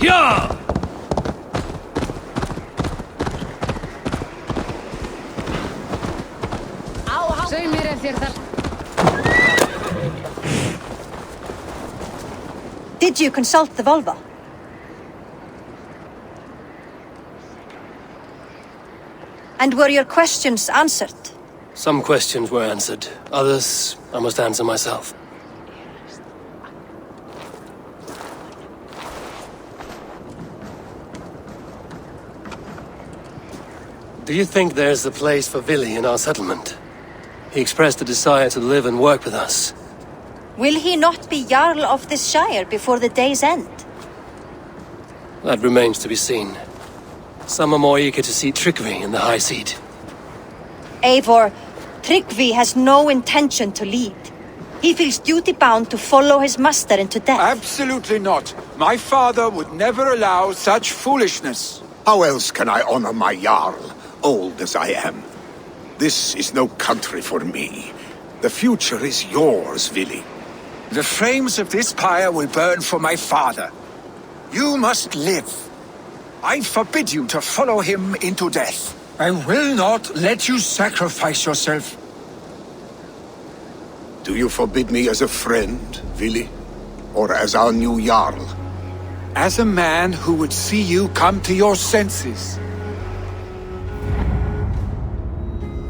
Yeah! Did you consult the Volva? And were your questions answered? Some questions were answered. Others, I must answer myself. Do you think there's a place for Vili in our settlement? He expressed a desire to live and work with us. Will he not be Jarl of this Shire before the day's end? That remains to be seen. Some are more eager to see Tryggvi in the high seat. Eivor, Tryggvi has no intention to lead. He feels duty-bound to follow his master into death. Absolutely not. My father would never allow such foolishness. How else can I honor my Jarl, old as I am? This is no country for me. The future is yours, Vili. The flames of this pyre will burn for my father. You must live. I forbid you to follow him into death. I will not let you sacrifice yourself. Do you forbid me as a friend, Vili? Or as our new Jarl? As a man who would see you come to your senses.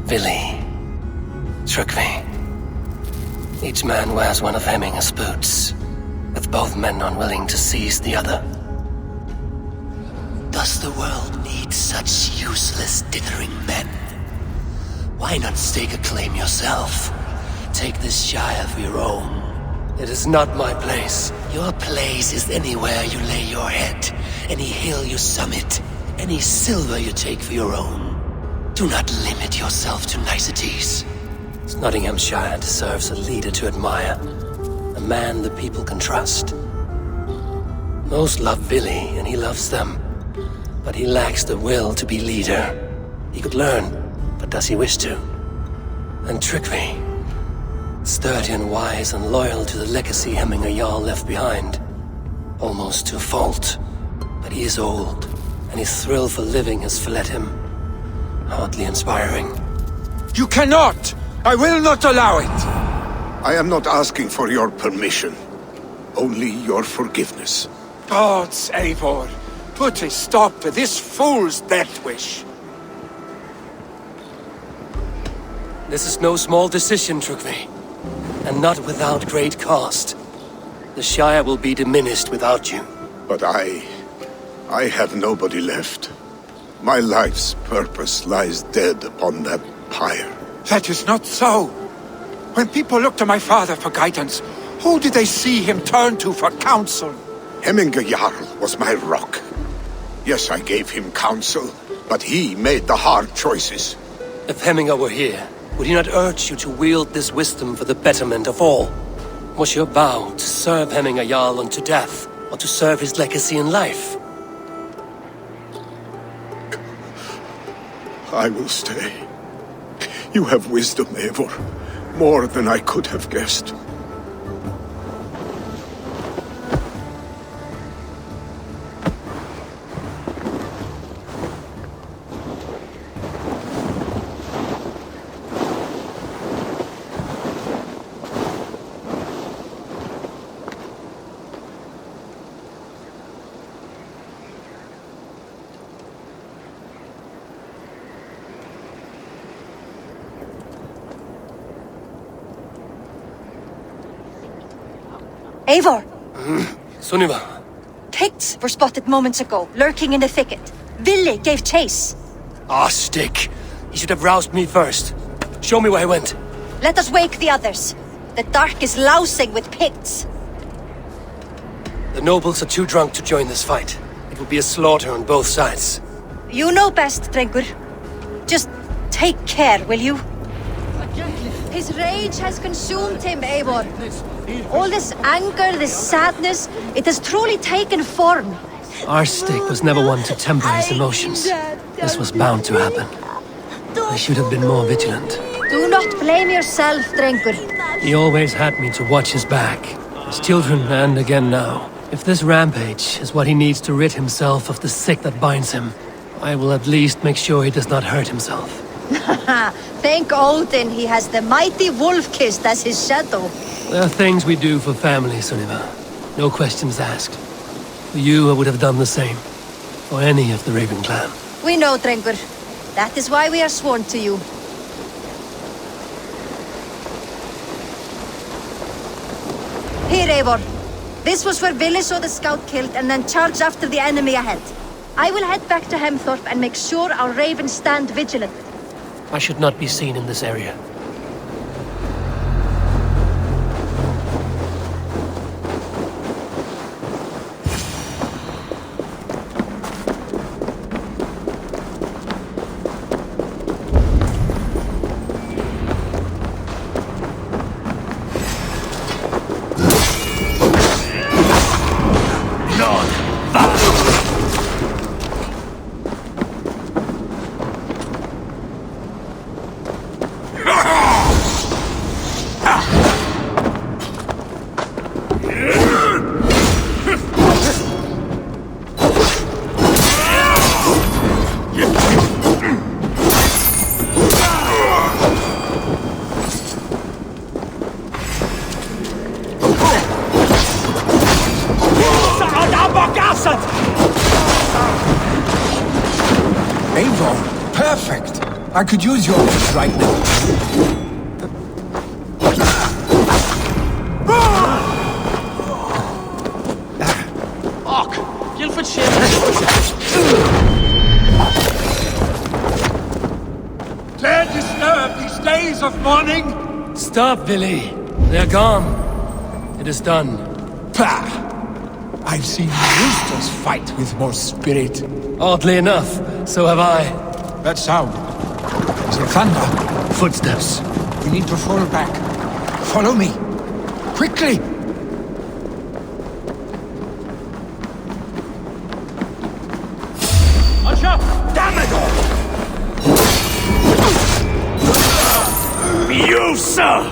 Vili. Tryggvi. Each man wears one of Hemminger's boots, with both men unwilling to seize the other. Does the world need such useless, dithering men? Why not stake a claim yourself? Take this Shire for your own. It is not my place. Your place is anywhere you lay your head, any hill you summit, any silver you take for your own. Do not limit yourself to niceties. Nottinghamshire deserves a leader to admire, a man the people can trust. Most love Vili, and he loves them, but he lacks the will to be leader. He could learn, but does he wish to? And Tryggvi, sturdy and wise and loyal to the legacy Hemminger Jarl left behind, almost to a fault. But he is old, and his thrill for living has fled him. Hardly inspiring. You cannot! I will not allow it! I am not asking for your permission. Only your forgiveness. Gods, Eivor, put a stop to this fool's death wish. This is no small decision, Tryggvi. And not without great cost. The Shire will be diminished without you. But I have nobody left. My life's purpose lies dead upon that pyre. That is not so. When people look to my father for guidance, who did they see him turn to for counsel? Hemminger Jarl was my rock. Yes, I gave him counsel, but he made the hard choices. If Hemminger were here, would he not urge you to wield this wisdom for the betterment of all? Was your vow to serve Hemminger Jarl unto death, or to serve his legacy in life? I will stay. You have wisdom, Eivor. More than I could have guessed. Eivor! Sunniva. Picts were spotted moments ago, lurking in the thicket. Vili gave chase. Ah, stick. He should have roused me first. Show me where he went. Let us wake the others. The dark is lousing with Picts. The nobles are too drunk to join this fight. It will be a slaughter on both sides. You know best, Drengur. Just take care, will you? His rage has consumed him, Eivor. All this anger, this sadness, it has truly taken form. Our stick was never one to temper his emotions. This was bound to happen. I should have been more vigilant. Do not blame yourself, Drengur. He always had me to watch his back. His children, and again now. If this rampage is what he needs to rid himself of the sick that binds him, I will at least make sure he does not hurt himself. Thank Odin he has the mighty Wolf-Kissed as his shadow. There are things we do for family, Sunniva. No questions asked. For you, I would have done the same. For any of the Raven clan. We know, Drengur. That is why we are sworn to you. Here, Eivor. This was where Vili saw the scout killed and then charged after the enemy ahead. I will head back to Hemthorpe and make sure our ravens stand vigilant. I should not be seen in this area. Eivor, perfect. I could use your voice right now. Dare disturb these days of mourning? Stop, Vili. They're gone. It is done. Pah! I've seen roosters fight with more spirit. Oddly enough, so have I. That sound. Is it thunder? Footsteps. We need to fall back. Follow me. Quickly! Damn it all! You, sir!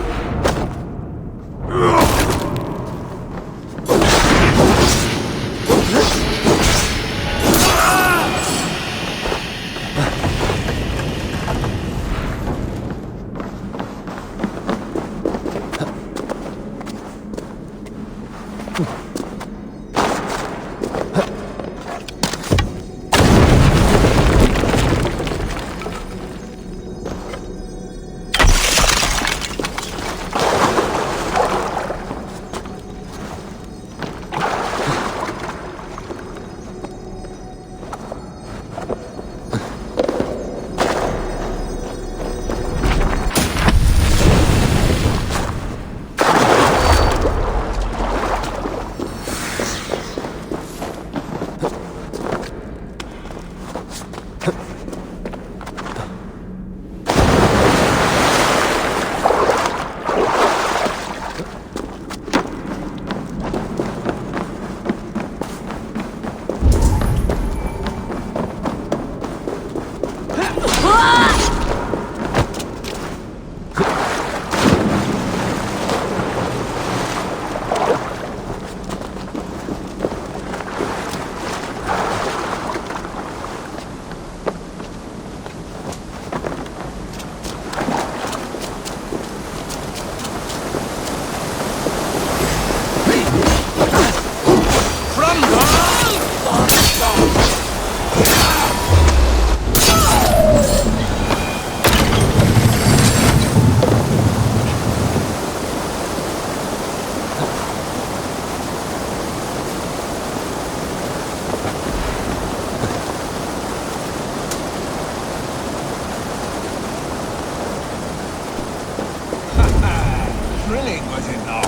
Thrilling, was it not?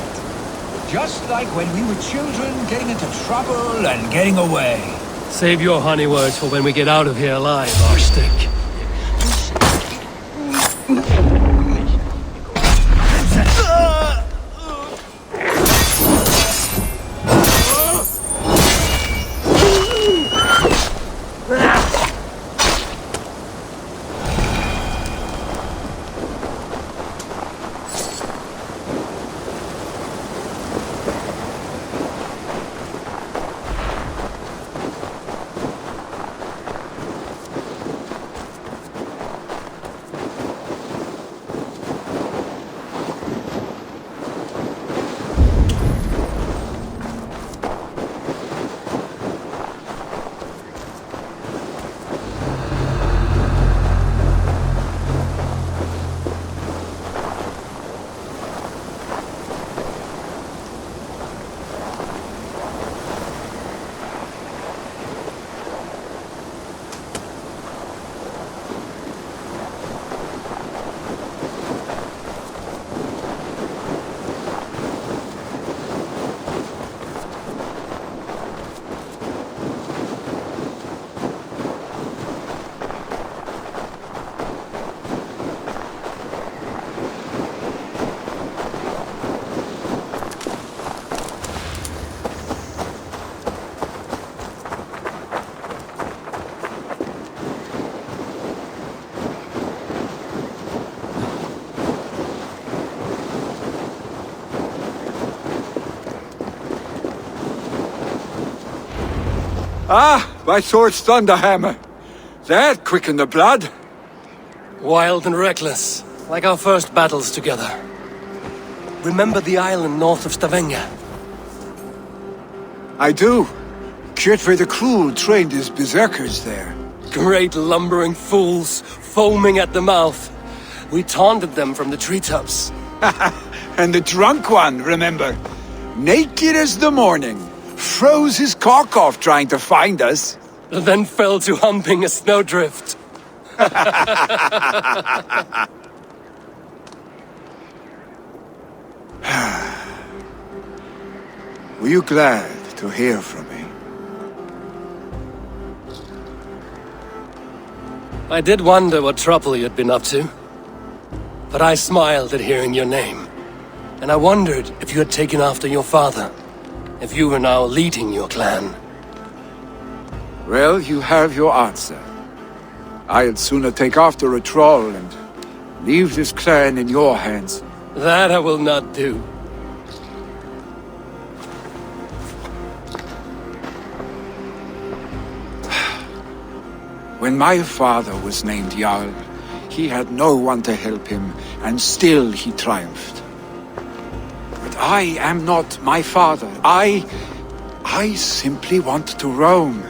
Just like when we were children, getting into trouble and getting away. Save your honey words for when we get out of here alive, Arstick. Ah, my sword's thunderhammer. That quickened the blood. Wild and reckless, like our first battles together. Remember the island north of Stavanger? I do. Kjotve the Cruel trained his berserkers there. Great lumbering fools, foaming at the mouth. We taunted them from the treetops. And the drunk one, remember? Naked as the morning. Froze his cock off trying to find us. Then fell to humping a snowdrift. Were you glad to hear from me? I did wonder what trouble you'd been up to. But I smiled at hearing your name. And I wondered if you had taken after your father. If you were now leading your clan. Well, you have your answer. I'd sooner take after a troll and leave this clan in your hands. That I will not do. When my father was named Jarl, he had no one to help him, and still he triumphed. But I am not my father. I simply want to roam.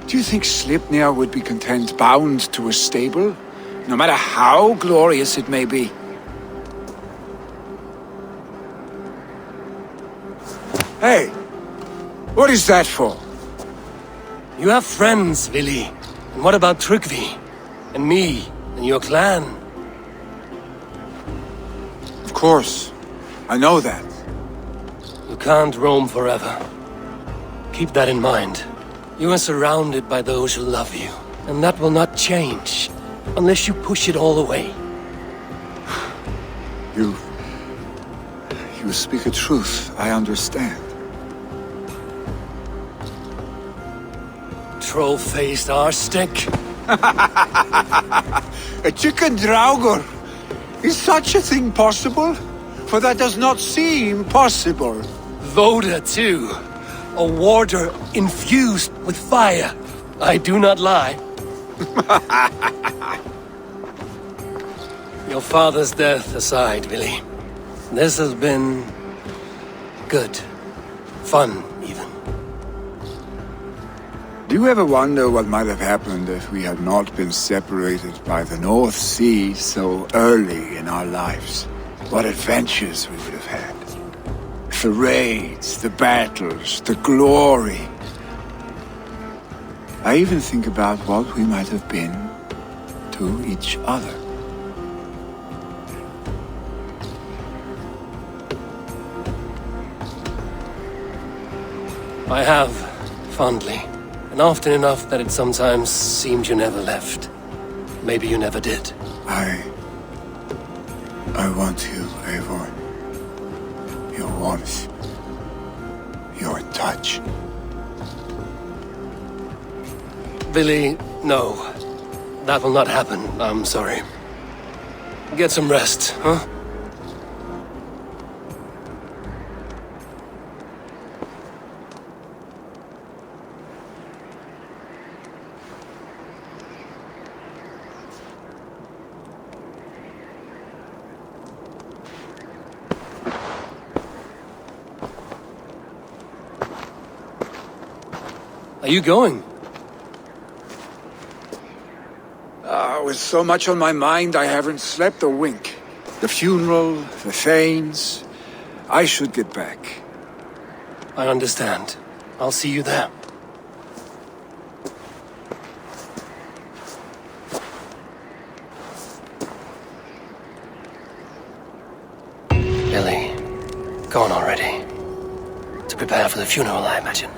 Do you think Sleipnir would be content bound to a stable, no matter how glorious it may be? Hey, what is that for? You have friends, Vili. And what about Tryggvi? And me? And your clan? Of course, I know that. You can't roam forever. Keep that in mind. You are surrounded by those who love you. And that will not change. Unless you push it all away. You speak a truth I understand. Troll-faced arse-stick. A chicken draugur! Is such a thing possible? For that does not seem possible. Voda, too. A warder infused with fire. I do not lie. Your father's death aside, Vili. This has been... good. Fun, even. Do you ever wonder what might have happened if we had not been separated by the North Sea so early in our lives? What adventures we would have had. The raids, the battles, the glory. I even think about what we might have been to each other. I have, fondly. And often enough that it sometimes seemed you never left. Maybe you never did. I want you, Eivor. Your warmth. Your touch. Vili, no. That will not happen. I'm sorry. Get some rest, huh? Are you going? With so much on my mind, I haven't slept a wink. The funeral, the Thanes. I should get back. I understand. I'll see you there. Billy, gone already. To prepare for the funeral, I imagine.